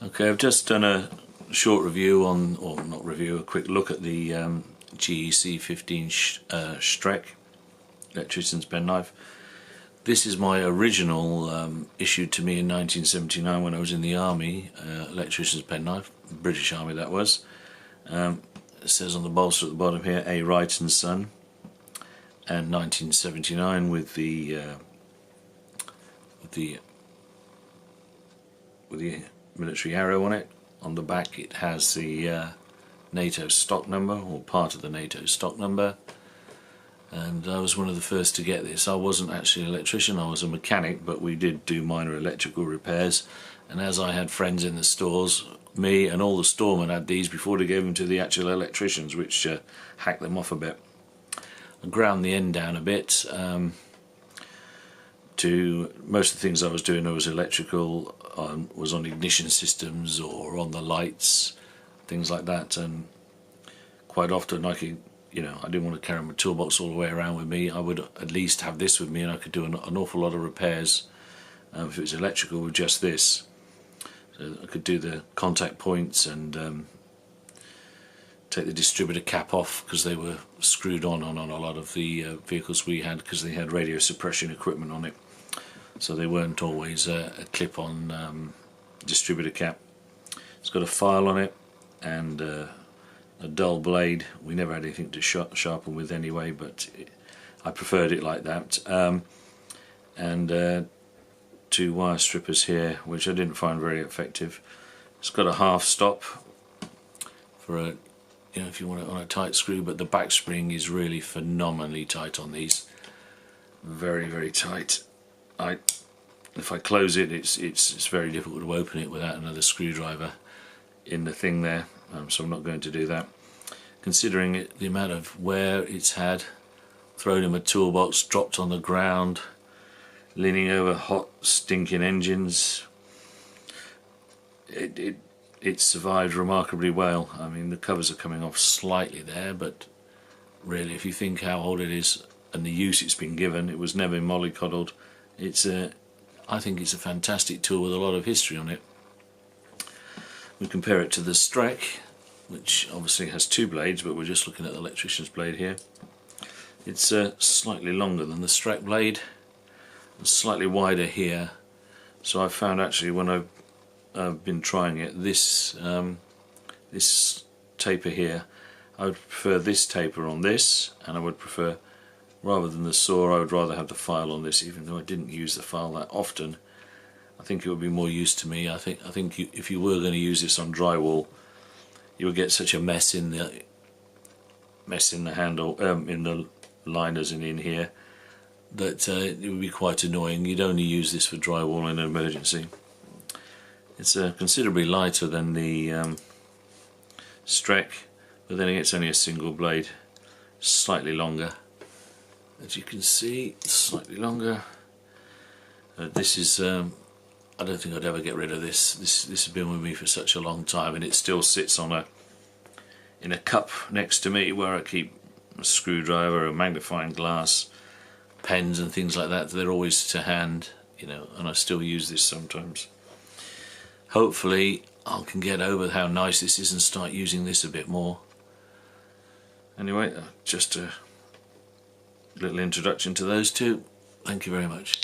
Okay, I've just done a short review on, or not review, a quick look at the GEC 15 Streck electrician's penknife. This is my original, issued to me in 1979 when I was in the army, electrician's penknife, British Army that was. It says on the bolster at the bottom here, A. Wright and Son, and 1979 with the military arrow on it. On the back it has the NATO stock number, or part of the NATO stock number, and I was one of the first to get this. I wasn't actually an electrician, I was a mechanic, but we did do minor electrical repairs, and as I had friends in the stores, me and all the storemen had these before they gave them to the actual electricians, which hacked them off a bit. I ground the end down a bit. To most of the things I was doing, I was electrical, was on ignition systems or on the lights, things like that, and quite often I could, I didn't want to carry my toolbox all the way around with me. I would at least have this with me, and I could do an awful lot of repairs if it was electrical with just this. So I could do the contact points and take the distributor cap off, because they were screwed on a lot of the vehicles we had, because they had radio suppression equipment on it, so they weren't always a clip-on distributor cap. It's got a file on it and a dull blade. We never had anything to sharpen with anyway, but I preferred it like that. And two wire strippers here, which I didn't find very effective. It's got a half stop for a, if you want it on a tight screw, but the back spring is really phenomenally tight on these. Very, very tight. If I close it, it's very difficult to open it without another screwdriver in the thing there, so I'm not going to do that. Considering the amount of wear it's had, thrown in my toolbox, dropped on the ground, leaning over hot stinking engines, it survived remarkably well. I mean, the covers are coming off slightly there, but really, if you think how old it is and the use it's been given, it was never mollycoddled. I think it's a fantastic tool with a lot of history on it. We compare it to the Streck, which obviously has two blades, but we're just looking at the electrician's blade here. It's slightly longer than the Streck blade, and slightly wider here. So I found actually when I've been trying it, this taper here, I would prefer this taper on this, and I would prefer, rather than the saw, I would rather have the file on this, even though I didn't use the file that often. I think it would be more use to me. I think if you were going to use this on drywall, you would get such a mess in the handle, in the liners and in here, that it would be quite annoying. You'd only use this for drywall in an emergency. It's considerably lighter than the Streck, but then it's only a single blade, slightly longer. As you can see, slightly longer. This is, I don't think I'd ever get rid of this. This has been with me for such a long time, and it still sits on in a cup next to me where I keep a screwdriver, a magnifying glass, pens and things like that. They're always to hand, and I still use this sometimes. Hopefully I can get over how nice this is and start using this a bit more. Anyway, just a little introduction to those two. Thank you very much.